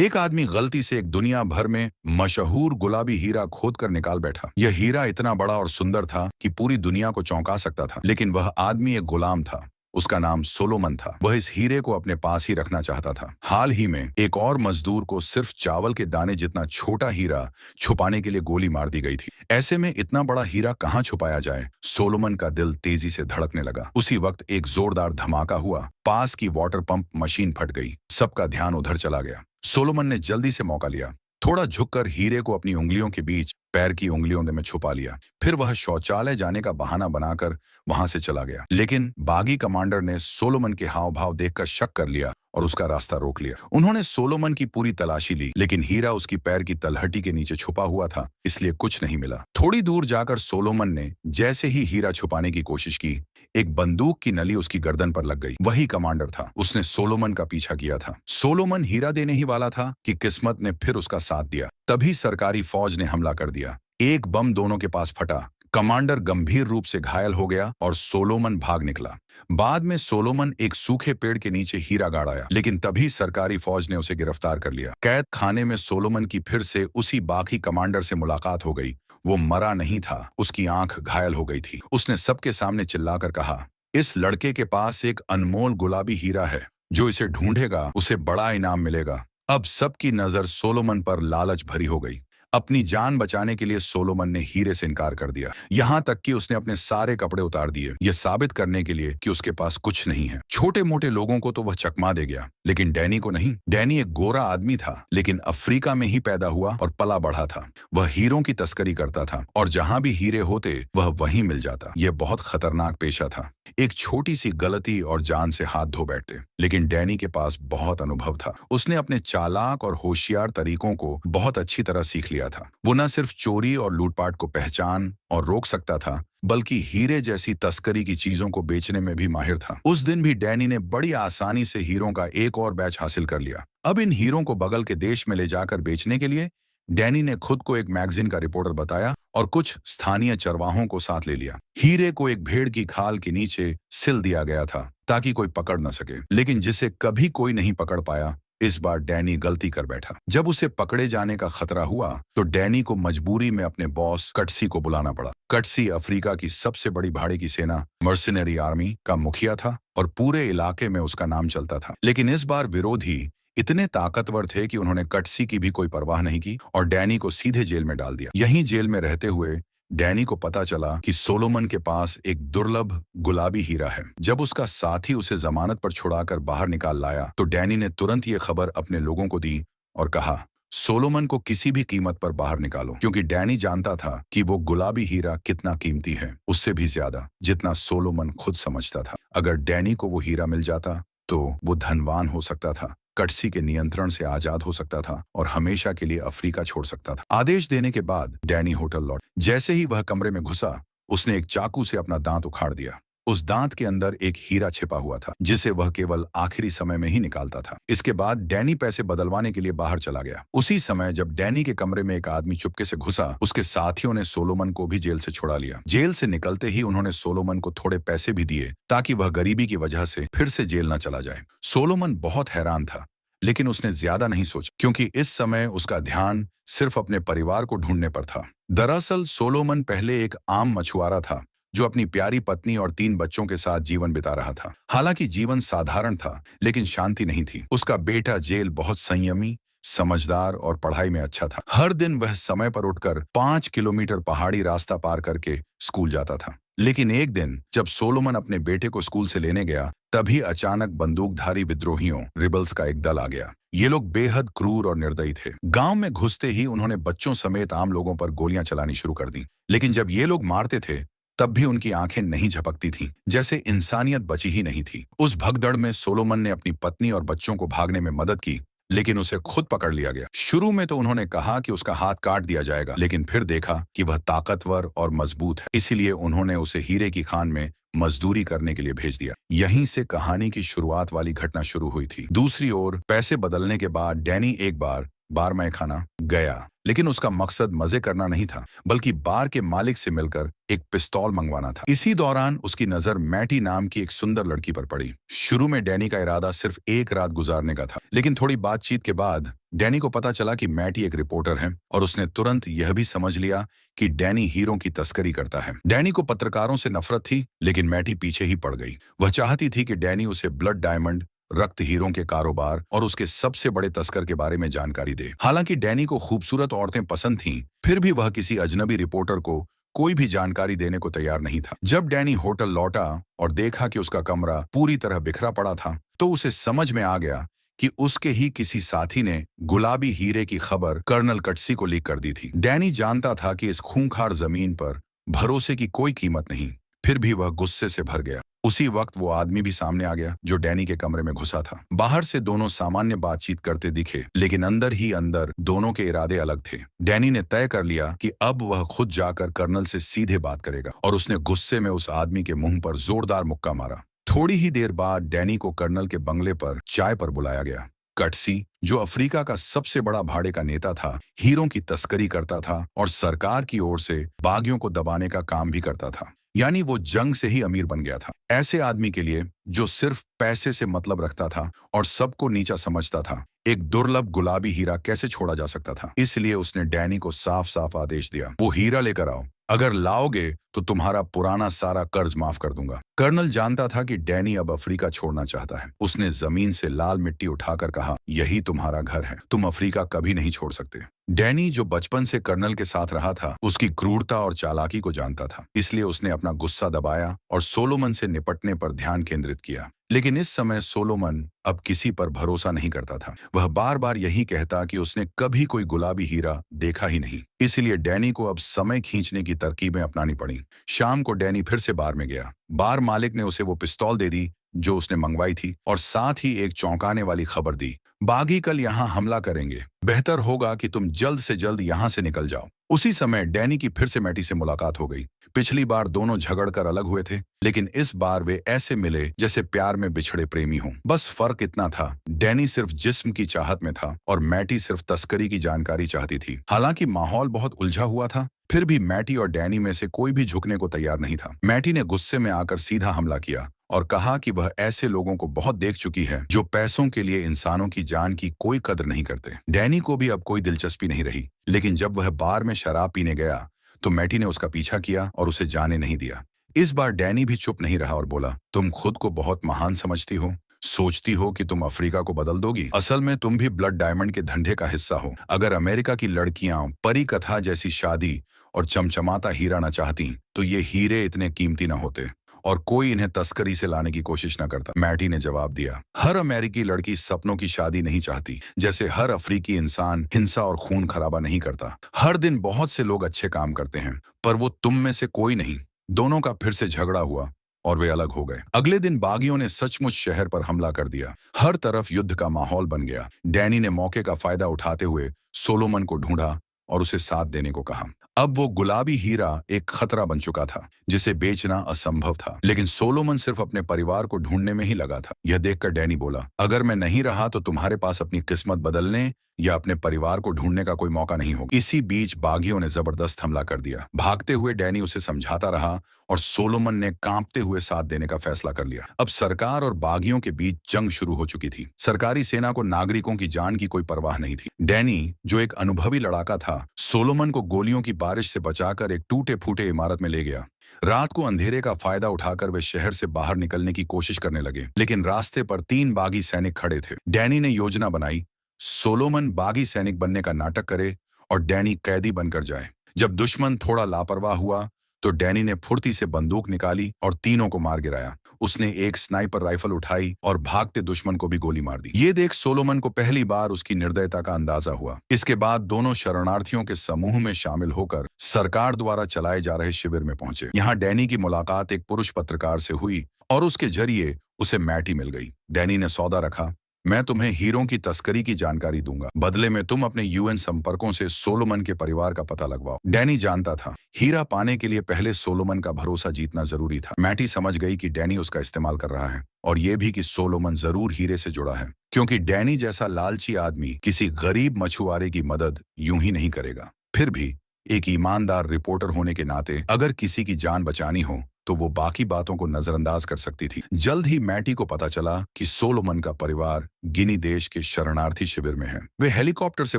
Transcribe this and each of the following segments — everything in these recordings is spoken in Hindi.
एक आदमी गलती से एक दुनिया भर में मशहूर गुलाबी हीरा खोद कर निकाल बैठा। यह हीरा इतना बड़ा और सुंदर था कि पूरी दुनिया को चौंका सकता था, लेकिन वह आदमी एक गुलाम था। उसका नाम सोलोमन था। वह इस हीरे को अपने पास ही रखना चाहता था। हाल ही में एक और मजदूर को सिर्फ चावल के दाने जितना छोटा हीरा छुपाने के लिए गोली मार दी गई थी। ऐसे में इतना बड़ा हीरा कहाँ छुपाया जाए? सोलोमन का दिल तेजी से धड़कने लगा। उसी वक्त एक जोरदार धमाका हुआ। पास की वाटर पंप मशीन फट गई। सबका ध्यान उधर चला गया। सोलोमन ने जल्दी से मौका लिया। थोड़ा झुककर हीरे को अपनी उंगलियों के बीच पैर की उंगलियों में छुपा लिया। फिर वह शौचालय जाने का बहाना बनाकर वहां से चला गया। लेकिन बागी कमांडर ने सोलोमन के हाव भाव देखकर शक कर लिया और उसका रास्ता रोक लिया। उन्होंने सोलोमन की पूरी तलाशी ली, लेकिन हीरा उसकी पैर की तलहटी के नीचे छुपा हुआ था, इसलिए कुछ नहीं मिला। थोड़ी दूर जाकर सोलोमन ने जैसे ही हीरा छुपाने की कोशिश की, एक बंदूक की नली उसकी गर्दन पर लग गई। वही कमांडर था। उसने सोलोमन का पीछा किया था। सोलोमन हीरा देने ही वाला था कि किस्मत ने फिर उसका साथ दिया। तभी सरकारी फौज ने हमला कर दिया। एक बम दोनों के पास फटा। कमांडर गंभीर रूप से घायल हो गया और सोलोमन भाग निकला। बाद में सोलोमन एक सूखे पेड़ के नीचे हीरा गाड़ आया, लेकिन तभी सरकारी फौज ने उसे गिरफ्तार कर लिया। कैद खाने में सोलोमन की फिर से उसी बागी कमांडर से मुलाकात हो गई। वो मरा नहीं था, उसकी आंख घायल हो गई थी। उसने सबके सामने चिल्लाकर कहा, इस लड़के के पास एक अनमोल गुलाबी हीरा है। जो इसे ढूंढेगा उसे बड़ा इनाम मिलेगा। अब सबकी नजर सोलोमन पर लालच भरी हो गई। अपनी जान बचाने के लिए सोलोमन ने हीरे से इनकार कर दिया। यहां तक कि उसने अपने सारे कपड़े उतार दिए, यह साबित करने के लिए कि उसके पास कुछ नहीं है। छोटे मोटे लोगों को तो वह चकमा दे गया, लेकिन डैनी को नहीं। डैनी एक गोरा आदमी था, लेकिन अफ्रीका में ही पैदा हुआ और पला बढ़ा था। वह हीरों की तस्करी करता था और जहां भी हीरे होते वह वहीं मिल जाता। यह बहुत खतरनाक पेशा था। एक छोटी सी गलती और जान से हाथ धो बैठते। लेकिन डैनी के पास बहुत अनुभव था। उसने अपने चालाक और होशियार तरीकों को बहुत अच्छी तरह सीख लिया था। वो न सिर्फ चोरी और लूटपाट को पहचान और रोक सकता था, बल्कि हीरे जैसी तस्करी की चीजों को बेचने में भी माहिर था। उस दिन भी डैनी ने बड़ी आसानी से हीरों का एक और बैच हासिल कर लिया। अब इन हीरों को बगल के देश में ले जाकर बेचने के लिए डैनी ने खुद को एक मैगजीन का रिपोर्टर बताया और कुछ स्थानीय चरवाहों को साथ ले लिया। हीरे को एक भेड़ की खाल के नीचे सिल दिया गया था ताकि कोई पकड़ न सके, लेकिन जिसे कभी कोई नहीं पकड़ पाया। इस बार डैनी गलती कर बैठा। जब उसे पकड़े जाने का खतरा हुआ तो डैनी को मजबूरी में अपने बॉस कटसी को बुलाना पड़ा। कटसी अफ्रीका की सबसे बड़ी भाड़े की सेना मर्सिनरी आर्मी का मुखिया था और पूरे इलाके में उसका नाम चलता था। लेकिन इस बार विरोधी इतने ताकतवर थे कि उन्होंने कटसी की भी कोई परवाह नहीं की और डैनी को सीधे जेल में डाल दिया। यहीं जेल में रहते हुए डैनी को पता चला कि सोलोमन के पास एक दुर्लभ गुलाबी हीरा है। जब उसका साथी उसे जमानत पर छुड़ाकर बाहर निकाल लाया तो डैनी ने तुरंत ये खबर अपने लोगों को दी और कहा, सोलोमन को किसी भी कीमत पर बाहर निकालो, क्योंकि डैनी जानता था कि वो गुलाबी हीरा कितना कीमती है, उससे भी ज्यादा जितना सोलोमन खुद समझता था। अगर डैनी को वो हीरा मिल जाता तो वो धनवान हो सकता था, कटसी के नियंत्रण से आजाद हो सकता था और हमेशा के लिए अफ्रीका छोड़ सकता था। आदेश देने के बाद डैनी होटल लौट। जैसे ही वह कमरे में घुसा, उसने एक चाकू से अपना दांत उखाड़ दिया। उस दांत के अंदर एक हीरा छिपा हुआ था, जिसे वह केवल आखिरी समय में ही निकालता था। इसके बाद डैनी पैसे बदलवाने के लिए बाहर चला गया। उसी समय जब डैनी के कमरे में एक आदमी चुपके से घुसा, उसके साथियों ने सोलोमन को भी जेल से छुड़ा लिया। जेल से निकलते ही उन्होंने सोलोमन को थोड़े पैसे भी दिए ताकि वह गरीबी की वजह से फिर से जेल न चला जाए। सोलोमन बहुत हैरान था, लेकिन उसने ज्यादा नहीं सोचा, क्योंकि इस समय उसका ध्यान सिर्फ अपने परिवार को ढूंढने पर था। दरअसल सोलोमन पहले एक आम मछुआरा था जो अपनी प्यारी पत्नी और 3 बच्चों के साथ जीवन बिता रहा था। हालांकि जीवन साधारण था, लेकिन शांति नहीं थी। उसका बेटा जेल बहुत संयमी, समझदार और पढ़ाई में अच्छा था। हर दिन वह समय पर उठकर 5 किलोमीटर पहाड़ी रास्ता पार करके स्कूल जाता था। लेकिन एक दिन जब सोलोमन अपने बेटे को स्कूल से लेने गया, तभी अचानक बंदूकधारी विद्रोहियों रिबल्स का एक दल आ गया। ये लोग बेहद क्रूर और निर्दयी थे। गांव में घुसते ही उन्होंने बच्चों समेत आम लोगों पर गोलियां चलानी शुरू कर दी। लेकिन जब ये लोग मारते थे तब भी उनकी आंखें नहीं झपकती थीं, जैसे इंसानियत बची ही नहीं थी। उस भगदड़ में सोलोमन ने अपनी पत्नी और बच्चों को भागने में मदद की, लेकिन उसे खुद पकड़ लिया गया। शुरू में तो उन्होंने कहा कि उसका हाथ काट दिया जाएगा, लेकिन फिर देखा कि वह ताकतवर और मजबूत है, इसीलिए उन्होंने उसे हीरे की खान में मजदूरी करने के लिए भेज दिया। यहीं से कहानी की शुरुआत वाली घटना शुरू हुई थी। दूसरी ओर पैसे बदलने के बाद डैनी एक बार बारमैखाना गया लेकिन उसका मकसद मजे करना नहीं था, बल्कि बार के मालिक से मिलकर एक पिस्तौल मंगवाना था। इसी दौरान उसकी नजर मैटी नाम की एक सुंदर लड़की पर पड़ी। शुरू में डैनी का इरादा सिर्फ एक रात गुजारने का था, लेकिन थोड़ी बातचीत के बाद डैनी को पता चला कि मैटी एक रिपोर्टर है और उसने तुरंत यह भी समझ लिया कि डैनी हीरों की तस्करी करता है। डैनी को पत्रकारों से नफरत थी, लेकिन मैटी पीछे ही पड़ गई। वह चाहती थी कि डैनी उसे ब्लड डायमंड, रक्त हीरों के कारोबार और उसके सबसे बड़े तस्कर के बारे में जानकारी दे। हालांकि डैनी को खूबसूरत औरतें पसंद थीं, फिर भी वह किसी अजनबी रिपोर्टर को कोई भी जानकारी देने को तैयार नहीं था। जब डैनी होटल लौटा और देखा कि उसका कमरा पूरी तरह बिखरा पड़ा था, तो उसे समझ में आ गया कि उसके ही किसी साथी ने गुलाबी हीरे की खबर कर्नल कटसी को लीक कर दी थी। डैनी जानता था कि इस खूंखार जमीन पर भरोसे की कोई कीमत नहीं, फिर भी वह गुस्से से भर गया। उसी वक्त वो आदमी भी सामने आ गया जो डैनी के कमरे में घुसा था। बाहर से दोनों सामान्य बातचीत करते दिखे, लेकिन अंदर ही अंदर दोनों के इरादे अलग थे। डैनी ने तय कर लिया कि अब वह खुद जाकर कर्नल से सीधे बात करेगा और उसने गुस्से में उस आदमी के मुंह पर जोरदार मुक्का मारा। थोड़ी ही देर बाद डैनी को कर्नल के बंगले पर चाय पर बुलाया गया। कटसी, जो अफ्रीका का सबसे बड़ा भाड़े का नेता था, हीरों की तस्करी करता था और सरकार की ओर से बागियों को दबाने का काम भी करता था। यानी वो जंग से ही अमीर बन गया था। ऐसे आदमी के लिए जो सिर्फ पैसे से मतलब रखता था और सबको नीचा समझता था, एक दुर्लभ गुलाबी हीरा कैसे छोड़ा जा सकता था। इसलिए उसने डैनी को साफ साफ आदेश दिया, वो हीरा लेकर आओ। अगर लाओगे तो तुम्हारा पुराना सारा कर्ज माफ कर दूंगा। कर्नल जानता था कि डैनी अब अफ्रीका छोड़ना चाहता है। उसने जमीन से लाल मिट्टी उठाकर कहा, यही तुम्हारा घर है, तुम अफ्रीका कभी नहीं छोड़ सकते। डैनी, जो बचपन से कर्नल के साथ रहा था, उसकी क्रूरता और चालाकी को जानता था, इसलिए उसने अपना गुस्सा दबाया और सोलोमन से निपटने पर ध्यान केंद्रित किया। लेकिन इस समय सोलोमन अब किसी पर भरोसा नहीं करता था। वह बार बार यही कहता कि उसने कभी कोई गुलाबी हीरा देखा ही नहीं। इसलिए डैनी को अब समय खींचने की तरकीबें अपनानी पड़ी। शाम को डैनी फिर से बार में गया। बार मालिक ने उसे वो पिस्तौल दे दी जो उसने मंगवाई थी और साथ ही एक चौंकाने वाली खबर दी, बागी कल यहाँ हमला करेंगे, बेहतर होगा कि तुम जल्द से जल्द यहाँ से निकल जाओ। उसी समय डैनी की फिर से मैटी से मुलाकात हो गई। पिछली बार दोनों झगड़कर अलग हुए थे, लेकिन इस बार वे ऐसे मिले जैसे प्यार में बिछड़े प्रेमी हों। बस फर्क इतना था, डैनी सिर्फ जिस्म की चाहत में था और मैटी सिर्फ तस्करी की जानकारी चाहती थी। हालांकि माहौल बहुत उलझा हुआ था, फिर भी मैटी और डैनी में से कोई भी झुकने को तैयार नहीं था। मैटी ने गुस्से में आकर सीधा हमला किया और कहा कि वह ऐसे लोगों को बहुत देख चुकी है जो पैसों के लिए इंसानों की जान की कोई कदर नहीं करते। डैनी को भी अब कोई दिलचस्पी नहीं रही, लेकिन जब वह बार में शराब पीने गया तो मैटी ने उसका पीछा किया और उसे जाने नहीं दिया। इस बार डैनी भी चुप नहीं रहा और बोला, तुम खुद को बहुत महान समझती हो, सोचती हो कि तुम अफ्रीका को बदल दोगी। असल में तुम भी ब्लड डायमंड के धंधे का हिस्सा हो। अगर अमेरिका की लड़कियां परी कथा जैसी शादी और चमचमाता हीरा न चाहती तो ये हीरे इतने कीमती न होते और कोई इन्हें तस्करी से लाने की कोशिश न करता। मैटी ने जवाब दिया, हर अमेरिकी लड़की सपनों की शादी नहीं चाहती, जैसे हर अफ्रीकी इंसान हिंसा और खून खराबा नहीं करता। हर दिन बहुत से लोग अच्छे काम करते हैं, पर वो तुम में से कोई नहीं। दोनों का फिर से झगड़ा हुआ और वे अलग हो गए। अगले दिन बागियों ने सचमुच शहर पर हमला कर दिया। हर तरफ युद्ध का माहौल बन गया। डैनी ने मौके का फायदा उठाते हुए सोलोमन को ढूंढा और उसे साथ देने को कहा। अब वो गुलाबी हीरा एक खतरा बन चुका था जिसे बेचना असंभव था, लेकिन सोलोमन सिर्फ अपने परिवार को ढूंढने में ही लगा था। यह देखकर डैनी बोला, अगर मैं नहीं रहा तो तुम्हारे पास अपनी किस्मत बदलने या अपने परिवार को ढूंढने का कोई मौका नहीं होगा। इसी बीच बागियों ने जबरदस्त हमला कर दिया। भागते हुए डैनी उसे समझाता रहा और सोलोमन ने कांपते हुए साथ देने का फैसला कर लिया। अब सरकार और बागियों के बीच जंग शुरू हो चुकी थी। सरकारी सेना को नागरिकों की जान की कोई परवाह नहीं थी। डैनी, जो एक अनुभवी लड़ाका था, सोलोमन को गोलियों की बारिश से बचाकर एक टूटे फूटे इमारत में ले गया। रात को अंधेरे का फायदा उठाकर वे शहर से बाहर निकलने की कोशिश करने लगे, लेकिन रास्ते पर 3 बागी सैनिक खड़े थे। डैनी ने योजना बनाई, सोलोमन बागी सैनिक बनने का नाटक करे और डैनी कैदी बनकर जाए। जब दुश्मन थोड़ा लापरवाह हुआ तो डैनी ने फुर्ती से बंदूक निकाली और तीनों को मार गिराया। उसने एक स्नाइपर राइफल उठाई और भागते दुश्मन को भी गोली मार दी। ये देख सोलोमन को पहली बार उसकी निर्दयता का अंदाजा हुआ। इसके बाद दोनों शरणार्थियों के समूह में शामिल होकर सरकार द्वारा चलाए जा रहे शिविर में पहुंचे। यहाँ डैनी की मुलाकात एक पुरुष पत्रकार से हुई और उसके जरिए उसे मैटी मिल गई। डैनी ने सौदा रखा, मैं तुम्हें हीरों की तस्करी की जानकारी दूंगा। बदले में तुम अपने यूएन संपर्कों से सोलोमन के परिवार का पता लगवाओ। डैनी जानता था हीरा पाने के लिए पहले सोलोमन का भरोसा जीतना जरूरी था। मैटी समझ गई कि डैनी उसका इस्तेमाल कर रहा है और यह भी कि सोलोमन जरूर हीरे से जुड़ा है, क्योंकि डैनी जैसा लालची आदमी किसी गरीब मछुआरे की मदद यूं ही नहीं करेगा। फिर भी एक ईमानदार रिपोर्टर होने के नाते अगर किसी की जान बचानी हो तो वो बाकी बातों को नजरअंदाज कर सकती थी। जल्द ही मैटी को पता चला कि सोलोमन का परिवार गिनी देश के शरणार्थी शिविर में है। वे हेलीकॉप्टर से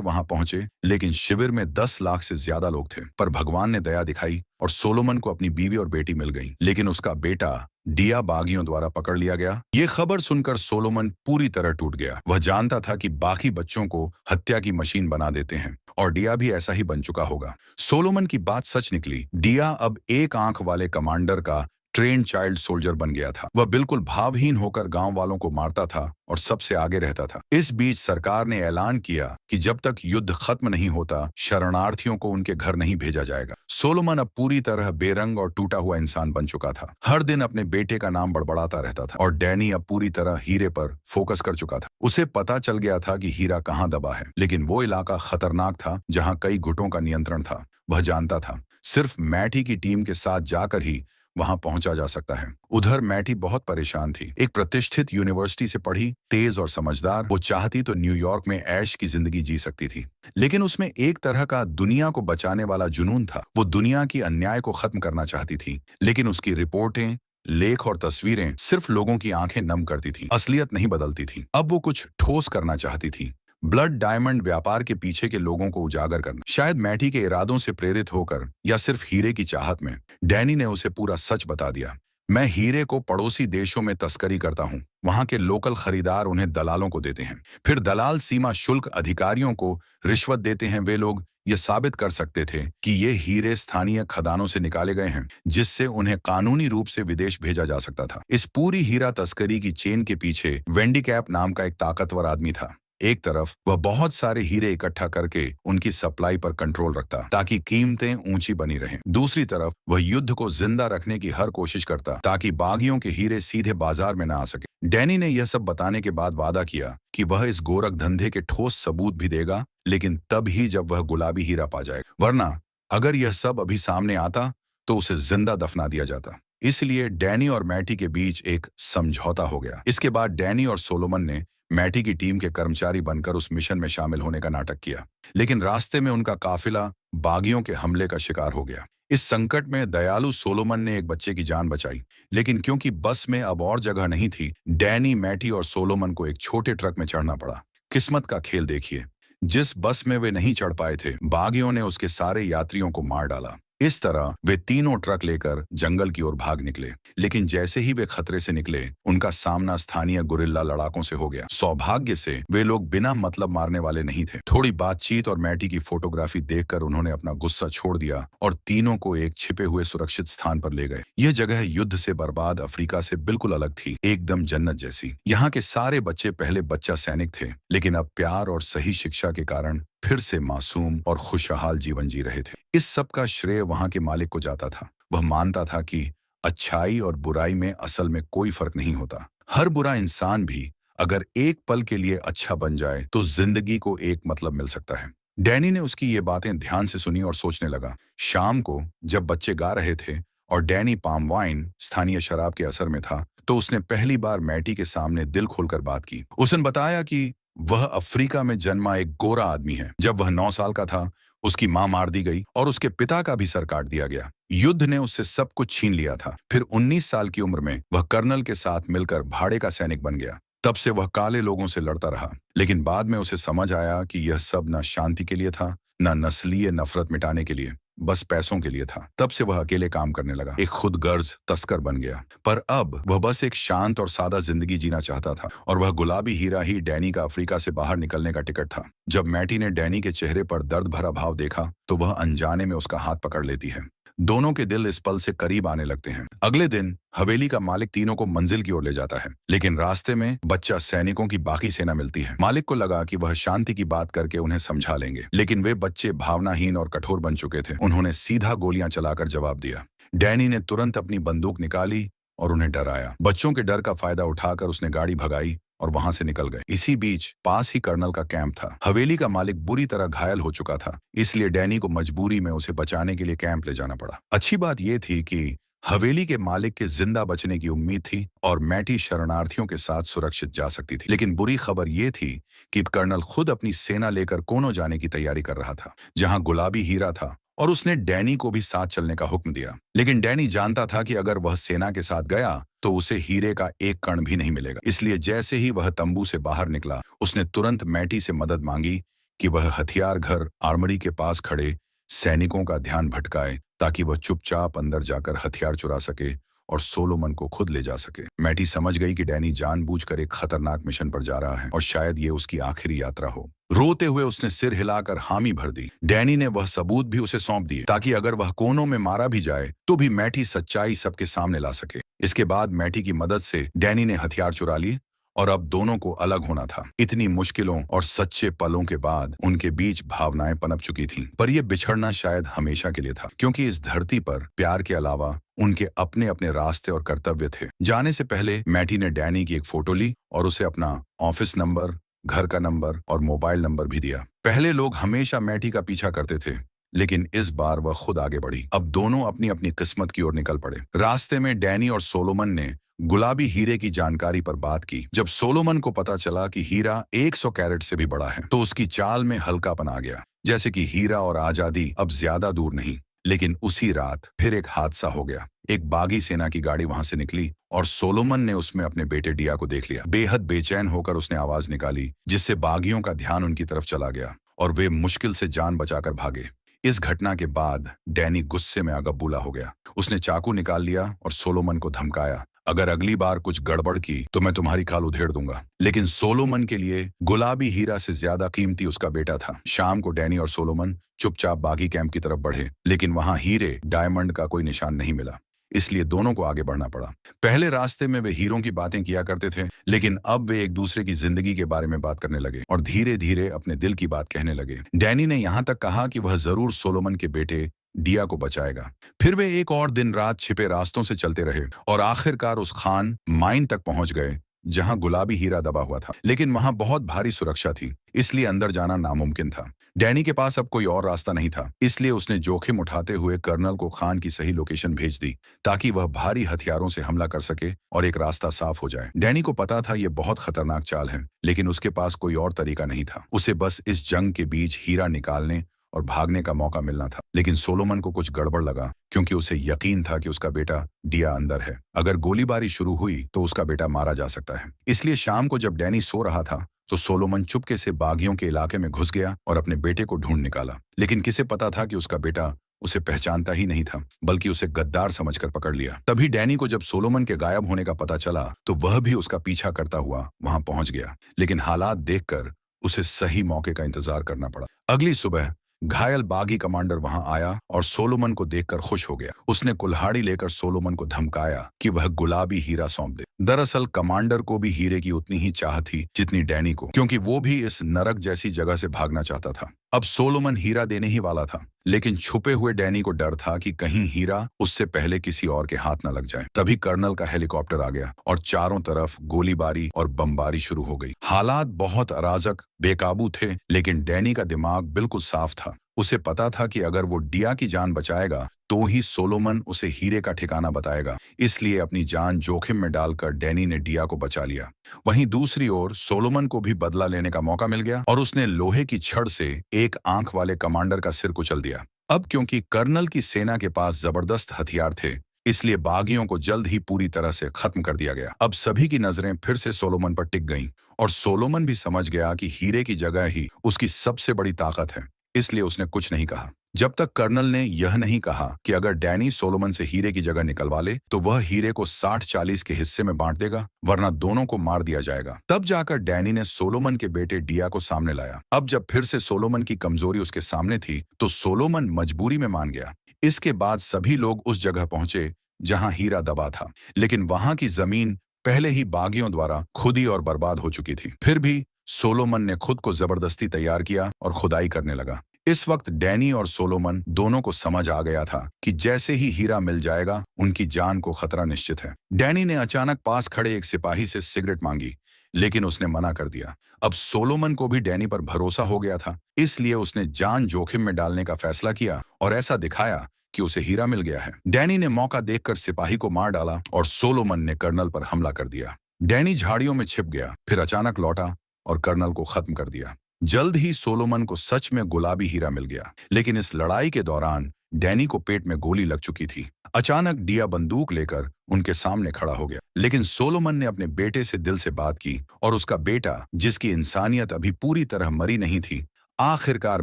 वहां पहुंचे, लेकिन शिविर में 10 लाख से ज्यादा लोग थे। पर भगवान ने दया दिखाई और सोलोमन को अपनी बीवी और बेटी मिल गई, लेकिन उसका बेटा डिया बागियों द्वारा पकड़ लिया गया। ये खबर सुनकर सोलोमन पूरी तरह टूट गया। वह जानता था कि बाकी बच्चों को हत्या की मशीन बना देते हैं और डिया भी ऐसा ही बन चुका होगा। सोलोमन की बात सच निकली। डिया अब एक आंख वाले कमांडर का ट्रेन चाइल्ड सोल्जर बन गया था। वह बिल्कुल भावहीन होकर गांव वालों को मारता था और सबसे आगे रहता था। इस बीच सरकार ने ऐलान किया कि जब तक युद्ध खत्म नहीं होता, शरणार्थियों को उनके घर नहीं भेजा जाएगा। सोलोमन अब पूरी तरह बेरंग और टूटा हुआ इंसान बन चुका था। हर दिन अपने बेटे का नाम बड़बड़ाता रहता था और डैनी अब पूरी तरह हीरे पर फोकस कर चुका था। उसे पता चल गया था कि हीरा कहाँ दबा है, लेकिन वो इलाका खतरनाक था जहाँ कई गुटों का नियंत्रण था। वह जानता था सिर्फ मैटी की टीम के साथ जाकर ही वहां पहुंचा जा सकता है। उधर मैटी बहुत परेशान थी। एक प्रतिष्ठित यूनिवर्सिटी से पढ़ी, तेज और समझदार, वो चाहती तो न्यूयॉर्क में ऐश की जिंदगी जी सकती थी, लेकिन उसमें एक तरह का दुनिया को बचाने वाला जुनून था। वो दुनिया की अन्याय को खत्म करना चाहती थी, लेकिन उसकी रिपोर्टें, लेख और तस्वीरें सिर्फ लोगों की आंखें नम करती थी, असलियत नहीं बदलती थी। अब वो कुछ ठोस करना चाहती थी। ब्लड डायमंड व्यापार के पीछे के लोगों को उजागर करना। शायद मैटी के इरादों से प्रेरित होकर या सिर्फ हीरे की चाहत में, डैनी ने उसे पूरा सच बता दिया। मैं हीरे को पड़ोसी देशों में तस्करी करता हूँ। वहां के लोकल खरीदार उन्हें दलालों को देते हैं, फिर दलाल सीमा शुल्क अधिकारियों को रिश्वत देते हैं। वे लोग ये साबित कर सकते थे कि ये हीरे स्थानीय खदानों से निकाले गए हैं, जिससे उन्हें कानूनी रूप से विदेश भेजा जा सकता था। इस पूरी हीरा तस्करी की चेन के पीछे वेंडी कैप नाम का एक ताकतवर आदमी था। एक तरफ वह बहुत सारे हीरे इकट्ठा करके उनकी सप्लाई पर कंट्रोल रखता ताकि कीमतें ऊंची बनी रहें। दूसरी तरफ वह युद्ध को जिंदा रखने की हर कोशिश करता ताकि बागियों के हीरे सीधे बाजार में न आ सके। डैनी ने यह सब बताने के बाद वादा किया कि वह इस गोरख धंधे के ठोस सबूत भी देगा, लेकिन तब ही जब वह गुलाबी हीरा पा जाएगा, वरना अगर यह सब अभी सामने आता तो उसे जिंदा दफना दिया जाता। इसलिए डैनी और मैटी के बीच एक समझौता हो गया। इसके बाद डैनी और सोलोमन ने मैटी की टीम के कर्मचारी बनकर उस मिशन में शामिल होने का नाटक किया, लेकिन रास्ते में उनका काफिला बागियों के हमले का शिकार हो गया। इस संकट में दयालु सोलोमन ने एक बच्चे की जान बचाई, लेकिन क्योंकि बस में अब और जगह नहीं थी, डैनी, मैटी और सोलोमन को एक छोटे ट्रक में चढ़ना पड़ा। किस्मत का खेल देखिए, जिस बस में वे नहीं चढ़ पाए थे, बागियों ने उसके सारे यात्रियों को मार डाला। इस तरह वे तीनों ट्रक लेकर जंगल की ओर भाग निकले, लेकिन जैसे ही वे खतरे से निकले, उनका सामना स्थानीय गुरिल्ला लड़ाकों से हो गया। सौभाग्य से वे लोग बिना मतलब मारने वाले नहीं थे। थोड़ी बातचीत और मैटी की फोटोग्राफी देखकर उन्होंने अपना गुस्सा छोड़ दिया और तीनों को एक छिपे हुए सुरक्षित स्थान पर ले गए। यह जगह युद्ध से बर्बाद अफ्रीका से बिल्कुल अलग थी, एकदम जन्नत जैसी। यहाँ के सारे बच्चे पहले बच्चा सैनिक थे, लेकिन अब प्यार और सही शिक्षा के कारण फिर से मासूम और खुशहाल जीवन जी रहे थे। इस सब का श्रेय वहां के मालिक को जाता था। वह मानता था कि अच्छाई और बुराई में असल में कोई फर्क नहीं होता। हर बुरा इंसान भी अगर एक पल के लिए अच्छा बन जाए तो जिंदगी को एक मतलब मिल सकता है। डैनी ने उसकी ये बातें ध्यान से सुनी और सोचने लगा। शाम को जब बच्चे गा रहे थे और डैनी पाम वाइन, स्थानीय शराब के असर में था, तो उसने पहली बार मैटी के सामने दिल खोलकर बात की। उसने बताया कि वह अफ्रीका में जन्मा एक गोरा आदमी है। जब वह 9 साल का था, उसकी मां मार दी गई और उसके पिता का भी सर काट दिया गया। युद्ध ने उससे सब कुछ छीन लिया था। फिर 19 साल की उम्र में वह कर्नल के साथ मिलकर भाड़े का सैनिक बन गया। तब से वह काले लोगों से लड़ता रहा, लेकिन बाद में उसे समझ आया कि यह सब न शांति के लिए था, न नस्लीय नफरत मिटाने के लिए, बस पैसों के लिए था। तब से वह अकेले काम करने लगा, एक खुदगर्ज तस्कर बन गया। पर अब वह बस एक शांत और सादा जिंदगी जीना चाहता था, और वह गुलाबी हीरा ही डैनी का अफ्रीका से बाहर निकलने का टिकट था। जब मैटी ने डैनी के चेहरे पर दर्द भरा भाव देखा, तो वह अनजाने में उसका हाथ पकड़ लेती है। दोनों के दिल इस पल से करीब आने लगते हैं। अगले दिन हवेली का मालिक तीनों को मंजिल की ओर ले जाता है, लेकिन रास्ते में बच्चा सैनिकों की बाकी सेना मिलती है। मालिक को लगा कि वह शांति की बात करके उन्हें समझा लेंगे, लेकिन वे बच्चे भावनाहीन और कठोर बन चुके थे। उन्होंने सीधा गोलियां चलाकर जवाब दिया। डैनी ने तुरंत अपनी बंदूक निकाली और उन्हें डराया। बच्चों के डर का फायदा उठाकर उसने गाड़ी भगाई और वहां से निकल गए। इसी बीच पास ही कर्नल का कैंप था। हवेली का मालिक बुरी तरह घायल हो चुका था, इसलिए डैनी को मजबूरी में उसे बचाने के लिए कैंप ले जाना पड़ा। अच्छी बात यह थी कि हवेली के मालिक के जिंदा बचने की उम्मीद थी और मैटी शरणार्थियों के साथ सुरक्षित जा सकती थी। लेकिन बुरी खबर यह थी कि कर्नल खुद अपनी सेना लेकर कोनो जाने की तैयारी कर रहा था, जहां गुलाबी हीरा था, और उसने डैनी को भी साथ चलने का हुक्म दिया। लेकिन डैनी जानता था कि अगर वह सेना के साथ गया तो उसे हीरे का एक कण भी नहीं मिलेगा। इसलिए जैसे ही वह तंबू से बाहर निकला, उसने तुरंत मैटी से मदद मांगी कि वह हथियार घर आर्मरी के पास खड़े सैनिकों का ध्यान भटकाए, ताकि वह चुपचाप अंदर जाकर हथियार चुरा सके और सोलोमन को खुद ले जा सके। मैटी समझ गई कि डैनी जानबूझकर एक खतरनाक मिशन पर जा रहा है और शायद ये उसकी आखिरी यात्रा हो। रोते हुए उसने सिर हिलाकर हामी भर दी। डैनी ने वह सबूत भी उसे सौंप दिए, ताकि अगर वह कोनों में मारा भी जाए तो भी मैटी सच्चाई सबके सामने ला सके। इसके बाद मैटी की मदद से डैनी ने हथियार चुरा लिए और अब दोनों को अलग होना था। इतनी मुश्किलों और सच्चे पलों के बाद उनके बीच भावनाएं पनप चुकी थीं, पर यह बिछड़ना शायद हमेशा के लिए था, क्योंकि इस धरती पर प्यार के अलावा उनके अपने अपने रास्ते और कर्तव्य थे। जाने से पहले मैटी ने डैनी की एक फोटो ली और उसे अपना ऑफिस नंबर, घर का नंबर और मोबाइल नंबर भी दिया। पहले लोग हमेशा मैटी का पीछा करते थे, लेकिन इस बार वह खुद आगे बढ़ी। अब दोनों अपनी अपनी किस्मत की ओर निकल पड़े। रास्ते में डैनी और सोलोमन ने गुलाबी हीरे की जानकारी पर बात की। जब सोलोमन को पता चला कि हीरा 100 कैरेट से भी बड़ा है, तो उसकी चाल में हल्कापन आ गया, जैसे कि हीरा और आजादी अब ज्यादा दूर नहीं। लेकिन उसी रात फिर एक हादसा हो गया। एक बागी सेना की गाड़ी वहां से निकली और सोलोमन ने उसमें अपने बेटे डिया को देख लिया। बेहद बेचैन होकर उसने आवाज निकाली, जिससे बागियों का ध्यान उनकी तरफ चला गया और वे मुश्किल से जान बचाकर भागे। इस घटना के बाद डैनी गुस्से में अगबूला हो गया। उसने चाकू निकाल लिया और सोलोमन को धमकाया, अगर अगली बार कुछ गड़बड़ की तो मैं तुम्हारी खाल उधेड़ दूंगा। लेकिन सोलोमन के लिए गुलाबी हीरा से ज्यादा कीमती उसका बेटा था। शाम को डैनी और सोलोमन चुपचाप बागी कैंप की तरफ बढ़े, लेकिन वहां हीरे, डायमंड का कोई निशान नहीं मिला। इसलिए दोनों को आगे बढ़ना पड़ा। पहले रास्ते में वे हीरों की बातें किया करते थे, लेकिन अब वे एक दूसरे की जिंदगी के बारे में बात करने लगे और धीरे धीरे अपने दिल की बात कहने लगे। डैनी ने यहां तक कहा कि वह जरूर सोलोमन के बेटे डिया को बचाएगा। फिर वे एक और दिन रात छिपे रास्तों से चलते रहे और आखिरकार उस खान माइन तक पहुंच गए जहां गुलाबी हीरा दबा हुआ था। लेकिन वहां बहुत भारी सुरक्षा थी, इसलिए अंदर जाना नामुमकिन था। डैनी के पास अब कोई और रास्ता नहीं था, इसलिए उसने जोखिम उठाते हुए कर्नल को खान की सही लोकेशन भेज दी, ताकि वह भारी हथियारों से हमला कर सके और एक रास्ता साफ हो जाए। डैनी को पता था यह बहुत खतरनाक चाल है, लेकिन उसके पास कोई और तरीका नहीं था। उसे बस इस जंग के बीच हीरा निकालने और भागने का मौका मिलना था। लेकिन सोलोमन को कुछ गड़बड़ लगा, क्योंकि उसे यकीन था कि उसका बेटा डिया अंदर है। अगर गोलीबारी शुरू हुई तो उसका बेटा मारा जा सकता है। इसलिए शाम को जब डैनी सो रहा था तो सोलोमन चुपके से बागियों के इलाके में घुस गया और अपने बेटे को ढूंढ निकाला। लेकिन किसे पता था कि उसका बेटा उसे पहचानता ही नहीं था, बल्कि उसे गद्दार समझकर पकड़ लिया। तभी डैनी को जब सोलोमन के गायब होने का पता चला तो वह भी उसका पीछा करता हुआ वहां पहुंच गया। लेकिन हालात देखकर उसे सही मौके का इंतजार करना पड़ा। अगली सुबह घायल बागी कमांडर वहां आया और सोलोमन को देखकर खुश हो गया। उसने कुल्हाड़ी लेकर सोलोमन को धमकाया कि वह गुलाबी हीरा सौंप दे। दरअसल कमांडर को भी हीरे की उतनी ही चाह थी जितनी डैनी को, क्योंकि वो भी इस नरक जैसी जगह से भागना चाहता था। अब सोलोमन हीरा देने ही वाला था, लेकिन छुपे हुए डैनी को डर था कि कहीं हीरा उससे पहले किसी और के हाथ न लग जाए। तभी कर्नल का हेलीकॉप्टर आ गया और चारों तरफ गोलीबारी और बमबारी शुरू हो गई। हालात बहुत अराजक, बेकाबू थे, लेकिन डैनी का दिमाग बिल्कुल साफ था। उसे पता था कि अगर वो डिया की जान बचाएगा तो ही सोलोमन उसे हीरे का ठिकाना बताएगा। इसलिए अपनी जान जोखिम में डालकर डैनी ने डिया को बचा लिया। वहीं दूसरी ओर सोलोमन को भी बदला लेने का मौका मिल गया और उसने लोहे की छड़ से एक आंख वाले कमांडर का सिर कुचल दिया। अब क्योंकि कर्नल की सेना के पास जबरदस्त हथियार थे, इसलिए बागियों को जल्द ही पूरी तरह से खत्म कर दिया गया। अब सभी की नजरें फिर से सोलोमन पर टिक गईं और सोलोमन भी समझ गया कि हीरे की जगह ही उसकी सबसे बड़ी ताकत है। इसलिए उसने कुछ नहीं कहा, जब तक कर्नल ने यह नहीं कहा कि अगर डैनी सोलोमन से हीरे की जगह निकलवा ले तो वह हीरे को 60-40 के हिस्से में बांट देगा, वरना दोनों को मार दिया जाएगा। तब जाकर डैनी ने सोलोमन के बेटे डिया को सामने लाया। अब जब फिर से सोलोमन की कमजोरी उसके सामने थी तो सोलोमन मजबूरी में मान गया। इसके बाद सभी लोग उस जगह पहुंचे जहां हीरा दबा था, लेकिन वहां की जमीन पहले ही बागियों द्वारा खुदी और बर्बाद हो चुकी थी। फिर भी सोलोमन ने खुद को जबरदस्ती तैयार किया और खुदाई करने लगा। इस वक्त डैनी और सोलोमन दोनों को समझ आ गया था कि जैसे ही हीरा मिल जाएगा उनकी जान को खतरा निश्चित है। डैनी ने अचानक पास खड़े एक सिपाही से सिगरेट मांगी, लेकिन उसने मना कर दिया। अब सोलोमन को भी डैनी पर भरोसा हो गया था, इसलिए उसने जान जोखिम में डालने का फैसला किया और ऐसा दिखाया कि उसे हीरा मिल गया है। डैनी ने मौका देखकर सिपाही को मार डाला और सोलोमन ने कर्नल पर हमला कर दिया। डैनी झाड़ियों में छिप गया, फिर अचानक लौटा और कर्नल को खत्म कर दिया। जल्द ही सोलोमन को सच में गुलाबी हीरा मिल गया, लेकिन इस लड़ाई के दौरान डैनी को पेट में गोली लग चुकी थी। अचानक डिया बंदूक लेकर उनके सामने खड़ा हो गया, लेकिन सोलोमन ने अपने बेटे से दिल से बात की और उसका बेटा, जिसकी इंसानियत अभी पूरी तरह मरी नहीं थी, आखिरकार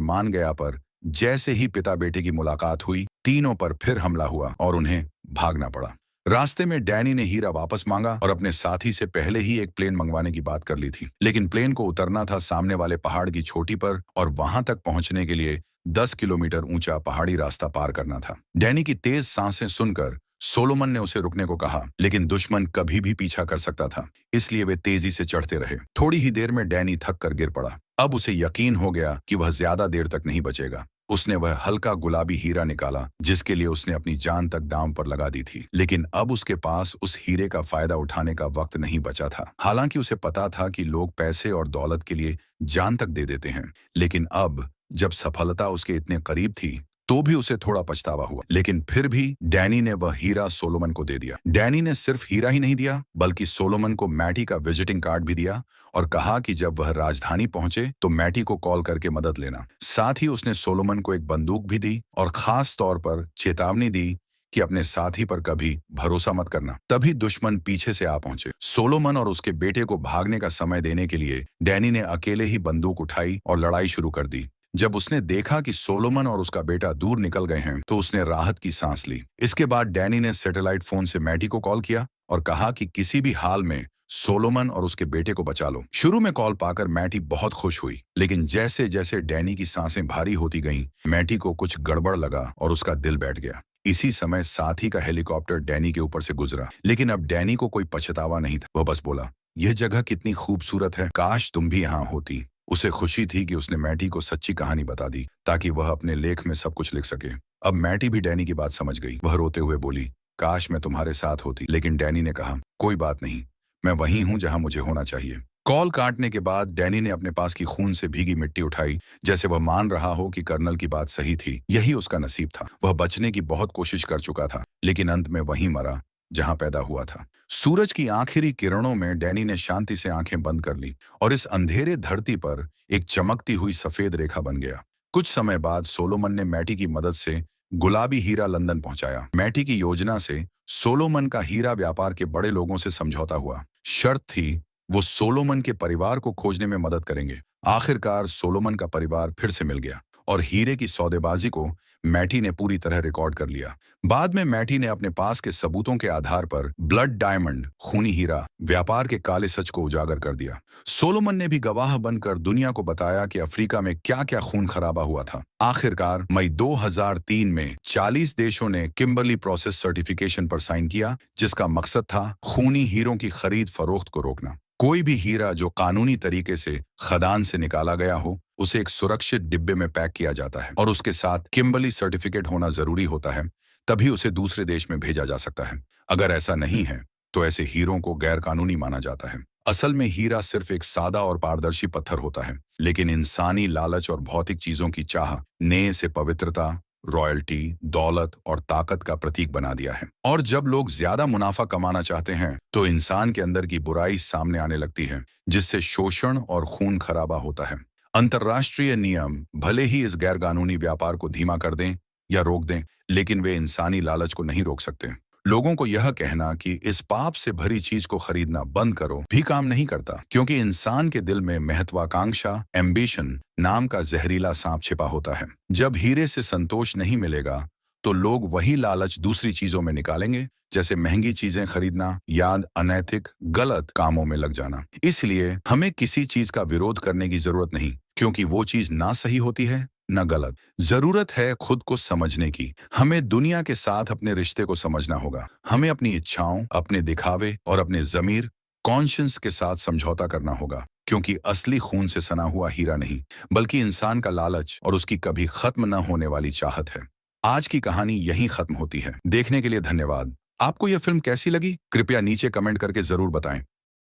मान गया। पर जैसे ही पिता बेटे की मुलाकात हुई, तीनों पर फिर हमला हुआ और उन्हें भागना पड़ा। रास्ते में डैनी ने हीरा वापस मांगा और अपने साथी से पहले ही एक प्लेन मंगवाने की बात कर ली थी, लेकिन प्लेन को उतरना था सामने वाले पहाड़ की चोटी पर और वहां तक पहुंचने के लिए 10 किलोमीटर ऊंचा पहाड़ी रास्ता पार करना था। डैनी की तेज सांसें सुनकर सोलोमन ने उसे रुकने को कहा, लेकिन दुश्मन कभी भी पीछा कर सकता था, इसलिए वे तेजी से चढ़ते रहे। थोड़ी ही देर में डैनी थक कर गिर पड़ा। अब उसे यकीन हो गया कि वह ज्यादा देर तक नहीं बचेगा। उसने वह हल्का गुलाबी हीरा निकाला जिसके लिए उसने अपनी जान तक दांव पर लगा दी थी, लेकिन अब उसके पास उस हीरे का फायदा उठाने का वक्त नहीं बचा था। हालांकि उसे पता था कि लोग पैसे और दौलत के लिए जान तक दे देते हैं, लेकिन अब जब सफलता उसके इतने करीब थी तो भी उसे थोड़ा पछतावा हुआ। लेकिन फिर भी डैनी ने वह हीरा सोलोमन को दे दिया। डैनी ने सिर्फ हीरा ही नहीं दिया, बल्कि सोलोमन को मैटी का विजिटिंग कार्ड भी दिया और कहा कि जब वह राजधानी पहुंचे तो मैटी को कॉल करके मदद लेना। साथ ही उसने सोलोमन को एक बंदूक भी दी और खास तौर पर चेतावनी दी कि अपने साथी पर कभी भरोसा मत करना। तभी दुश्मन पीछे से आ पहुंचे। सोलोमन और उसके बेटे को भागने का समय देने के लिए डैनी ने अकेले ही बंदूक उठाई और लड़ाई शुरू कर दी। जब उसने देखा कि सोलोमन और उसका बेटा दूर निकल गए हैं तो उसने राहत की सांस ली। इसके बाद डैनी ने सैटेलाइट फोन से मैटी को कॉल किया और कहा कि किसी भी हाल में सोलोमन और उसके बेटे को बचा लो। शुरू में कॉल पाकर मैटी बहुत खुश हुई, लेकिन जैसे जैसे डैनी की सांसें भारी होती गईं, मैटी को कुछ गड़बड़ लगा और उसका दिल बैठ गया। इसी समय साथी का हेलीकॉप्टर डैनी के ऊपर से गुजरा, लेकिन अब डैनी को कोई पछतावा नहीं था। वह बस बोला, यह जगह कितनी खूबसूरत है, काश तुम भी यहाँ होती। उसे खुशी थी कि उसने मैटी को सच्ची कहानी बता दी ताकि वह अपने लेख में सब कुछ लिख सके। अब मैटी भी डैनी की बात समझ गई। वह रोते हुए बोली, काश मैं तुम्हारे साथ होती। लेकिन डैनी ने कहा, कोई बात नहीं, मैं वहीं हूं जहां मुझे होना चाहिए। कॉल काटने के बाद डैनी ने अपने पास की खून से भीगी मिट्टी उठाई, जैसे वह मान रहा हो कि कर्नल की बात सही थी। यही उसका नसीब था। वह बचने की बहुत कोशिश कर चुका था, लेकिन अंत में वहीं मरा जहां पैदा हुआ था। सूरज की आखिरी किरणों में डैनी ने शांति से आंखें बंद कर ली और इस अंधेरे धरती पर एक चमकती हुई सफेद रेखा बन गया। कुछ समय बाद सोलोमन ने मैटी की मदद से गुलाबी हीरा लंदन पहुंचाया। मैटी की योजना से सोलोमन का हीरा व्यापार के बड़े लोगों से समझौता हुआ। शर्त थी, वो सोलोमन के परिवार को खोजने में मदद करेंगे। आखिरकार सोलोमन का परिवार फिर से मिल गया और हीरे की सौदेबाजी को मैटी ने पूरी तरह रिकॉर्ड कर लिया। बाद में मैटी ने अपने पास के सबूतों के आधार पर ब्लड डायमंड, खूनी हीरा व्यापार के काले सच को उजागर कर दिया। सोलोमन ने भी गवाह बनकर दुनिया को बताया कि अफ्रीका में क्या क्या खून खराबा हुआ था। आखिरकार मई 2003 में 40 देशों ने किम्बरली प्रोसेस सर्टिफिकेशन पर साइन किया, जिसका मकसद था खूनी हीरों की खरीद फरोख्त को रोकना। कोई भी हीरा जो कानूनी तरीके से खदान से निकाला गया हो, उसे एक सुरक्षित डिब्बे में पैक किया जाता है और उसके साथ किम्बरली सर्टिफिकेट होना जरूरी होता है, तभी उसे दूसरे देश में भेजा जा सकता है। अगर ऐसा नहीं है तो ऐसे हीरों को गैर कानूनी माना जाता है। असल में हीरा सिर्फ एक सादा और पारदर्शी पत्थर होता है, लेकिन इंसानी लालच और भौतिक चीजों की चाह ने इसे पवित्रता, रॉयल्टी, दौलत और ताकत का प्रतीक बना दिया है। और जब लोग ज्यादा मुनाफा कमाना चाहते हैं तो इंसान के अंदर की बुराई सामने आने लगती है, जिससे शोषण और खून खराबा होता है। अंतर्राष्ट्रीय नियम भले ही इस गैर कानूनी व्यापार को धीमा कर दें या रोक दें, लेकिन वे इंसानी लालच को नहीं रोक सकते। लोगों को यह कहना कि इस पाप से भरी चीज को खरीदना बंद करो भी काम नहीं करता, क्योंकि इंसान के दिल में महत्वाकांक्षा, एम्बिशन नाम का जहरीला सांप छिपा होता है। जब हीरे से संतोष नहीं मिलेगा तो लोग वही लालच दूसरी चीजों में निकालेंगे, जैसे महंगी चीजें खरीदना या अनैतिक गलत कामों में लग जाना। इसलिए हमें किसी चीज का विरोध करने की जरूरत नहीं, क्योंकि वो चीज ना सही होती है न गलत। जरूरत है खुद को समझने की। हमें दुनिया के साथ अपने रिश्ते को समझना होगा। हमें अपनी इच्छाओं, अपने दिखावे और अपने जमीर, कॉन्शियंस के साथ समझौता करना होगा, क्योंकि असली खून से सना हुआ हीरा नहीं, बल्कि इंसान का लालच और उसकी कभी खत्म न होने वाली चाहत है। आज की कहानी यहीं खत्म होती है। देखने के लिए धन्यवाद। आपको यह फिल्म कैसी लगी, कृपया नीचे कमेंट करके जरूर बताएं।